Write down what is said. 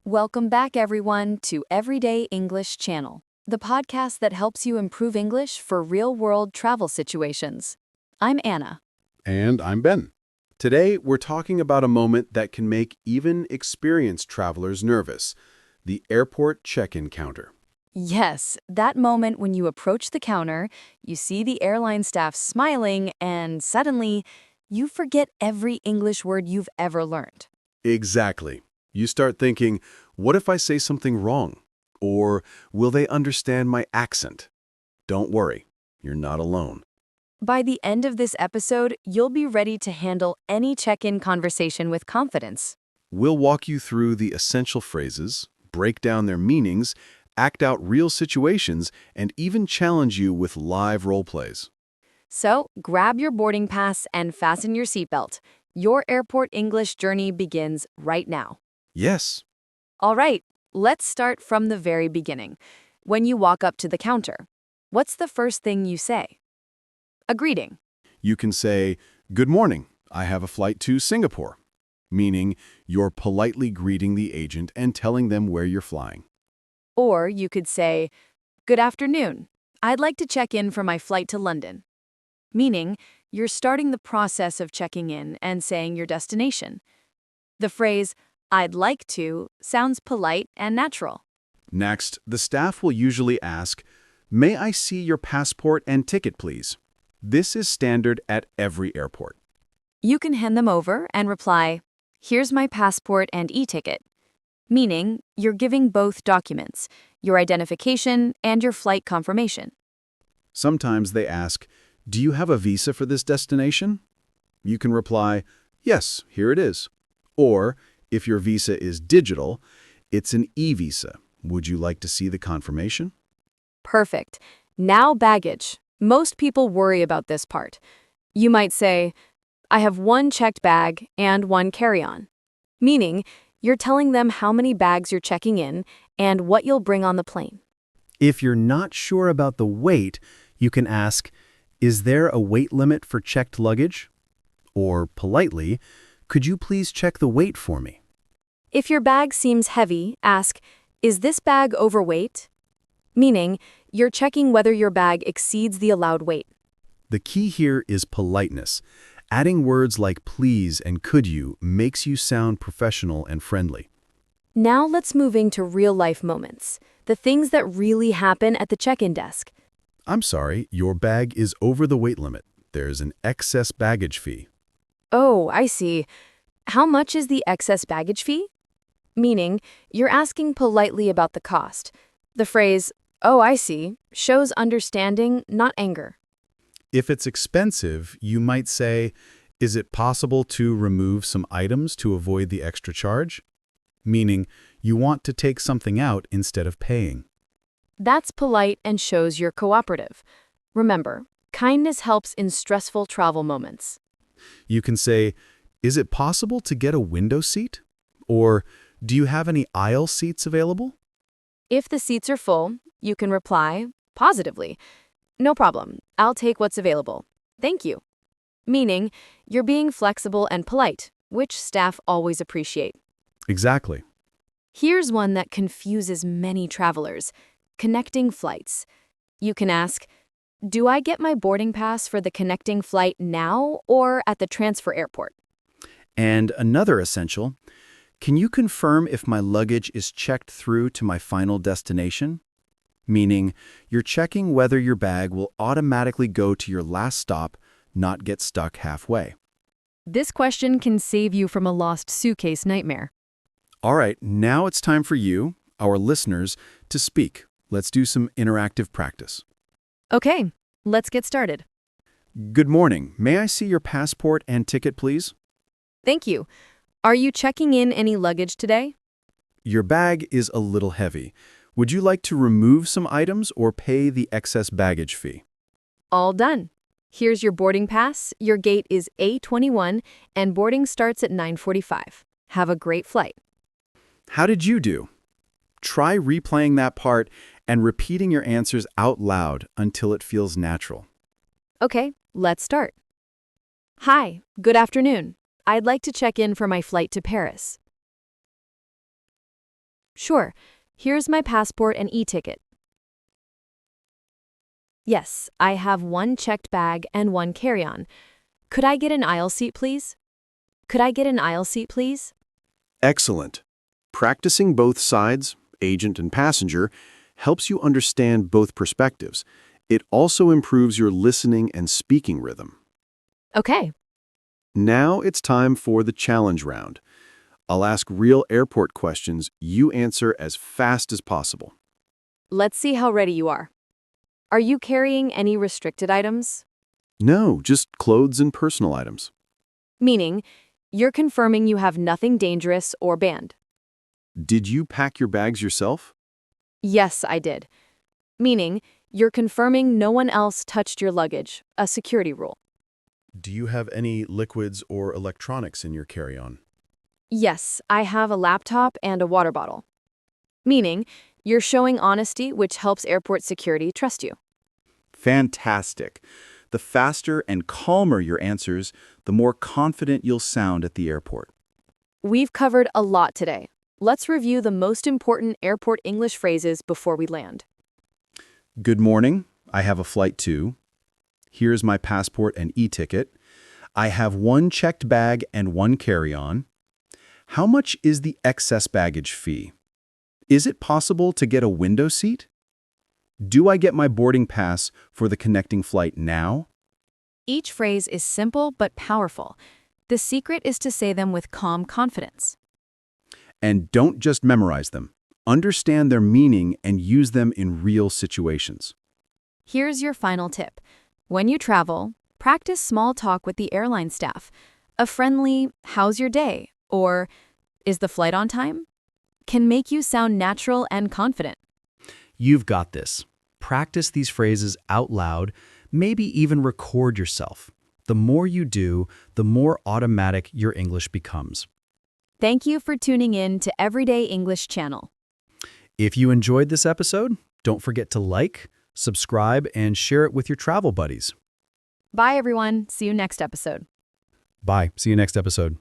Welcome back, everyone, to Everyday English Channel, the podcast that helps you improve English for real-world travel situations. I'm Anna. And I'm Ben. Today, we're talking about a moment that can make even experienced travelers nervous, the airport check-in counter. Yes, that moment when you approach the counter, you see the airline staff smiling, and suddenly, you forget every English word you've ever learned. Exactly. You start thinking, what if I say something wrong? Or will they understand my accent? Don't worry, you're not alone. By the end of this episode, you'll be ready to handle any check-in conversation with confidence. We'll walk you through the essential phrases, break down their meanings, act out real situations, and even challenge you with live role plays. So, grab your boarding pass and fasten your seatbelt. Your airport English journey begins right now. Yes. All right, let's start from the very beginning. When you walk up to the counter, what's the first thing you say? A greeting. You can say, "Good morning, I have a flight to Singapore," meaning you're politely greeting the agent and telling them where you're flying. Or you could say, "Good afternoon. I'd like to check in for my flight to London." Meaning, you're starting the process of checking in and saying your destination. The phrase, "I'd like to," sounds polite and natural. Next, the staff will usually ask, "May I see your passport and ticket, please?" This is standard at every airport. You can hand them over and reply, "Here's my passport and e-ticket." Meaning, you're giving both documents, your identification and your flight confirmation. Sometimes they ask, "Do you have a visa for this destination?" You can reply, "Yes, here it is." Or, if your visa is digital, it's an e-visa. Would you like to see the confirmation? Perfect. Now baggage. Most people worry about this part. You might say, "I have one checked bag and one carry-on." Meaning, you're telling them how many bags you're checking in and what you'll bring on the plane. If you're not sure about the weight, you can ask, "Is there a weight limit for checked luggage?" Or, politely, "Could you please check the weight for me?" If your bag seems heavy, ask, "Is this bag overweight?" Meaning, you're checking whether your bag exceeds the allowed weight. The key here is politeness. Adding words like please and could you makes you sound professional and friendly. Now let's move into real-life moments, the things that really happen at the check-in desk. "I'm sorry, your bag is over the weight limit. There's an excess baggage fee." Oh, I see. How much is the excess baggage fee? Meaning, you're asking politely about the cost. The phrase, "Oh, I see," shows understanding, not anger. If it's expensive, you might say, "Is it possible to remove some items to avoid the extra charge?" Meaning, you want to take something out instead of paying. That's polite and shows you're cooperative. Remember, kindness helps in stressful travel moments. You can say, "Is it possible to get a window seat?" Or, "Do you have any aisle seats available?" If the seats are full, you can reply positively, "No problem, I'll take what's available. Thank you." Meaning, you're being flexible and polite, which staff always appreciate. Exactly. Here's one that confuses many travelers: connecting flights. You can ask, "Do I get my boarding pass for the connecting flight now or at the transfer airport?" And another essential, "Can you confirm if my luggage is checked through to my final destination?" Meaning, you're checking whether your bag will automatically go to your last stop, not get stuck halfway. This question can save you from a lost suitcase nightmare. All right, now it's time for you, our listeners, to speak. Let's do some interactive practice. Okay, let's get started. "Good morning. May I see your passport and ticket, please?" Thank you. Are you checking in any luggage today? "Your bag is a little heavy. Would you like to remove some items or pay the excess baggage fee?" All done. Here's your boarding pass. Your gate is A21 and boarding starts at 9:45. Have a great flight. How did you do? Try replaying that part and repeating your answers out loud until it feels natural. Okay, let's start. Hi, good afternoon. I'd like to check in for my flight to Paris. Sure, here's my passport and e-ticket. Yes, I have one checked bag and one carry-on. Could I get an aisle seat, please? Could I get an aisle seat, please? Excellent. Practicing both sides, agent and passenger, helps you understand both perspectives. It also improves your listening and speaking rhythm. Okay, Now it's time for the challenge round. I'll ask real airport questions. You answer as fast as possible. let's see how ready you are. Are you carrying any restricted items? No, just clothes and personal items. Meaning, you're confirming you have nothing dangerous or banned. Did you pack your bags yourself? Yes, I did. Meaning, you're confirming no one else touched your luggage, a security rule. Do you have any liquids or electronics in your carry-on? Yes, I have a laptop and a water bottle. Meaning, you're showing honesty, which helps airport security trust you. Fantastic. The faster and calmer your answers, the more confident you'll sound at the airport. We've covered a lot today. Let's review the most important airport English phrases before we land. Good morning. I have a flight to. Here's my passport and e-ticket. I have one checked bag and one carry-on. How much is the excess baggage fee? Is it possible to get a window seat? Do I get my boarding pass for the connecting flight now? Each phrase is simple but powerful. The secret is to say them with calm confidence. And don't just memorize them. Understand their meaning and use them in real situations. Here's your final tip. When you travel, practice small talk with the airline staff. A friendly, "How's your day?" or "Is the flight on time?" can make you sound natural and confident. You've got this. Practice these phrases out loud, maybe even record yourself. The more you do, the more automatic your English becomes. Thank you for tuning in to Everyday English Channel. If you enjoyed this episode, don't forget to like, subscribe, and share it with your travel buddies. Bye, everyone. See you next episode. Bye. See you next episode.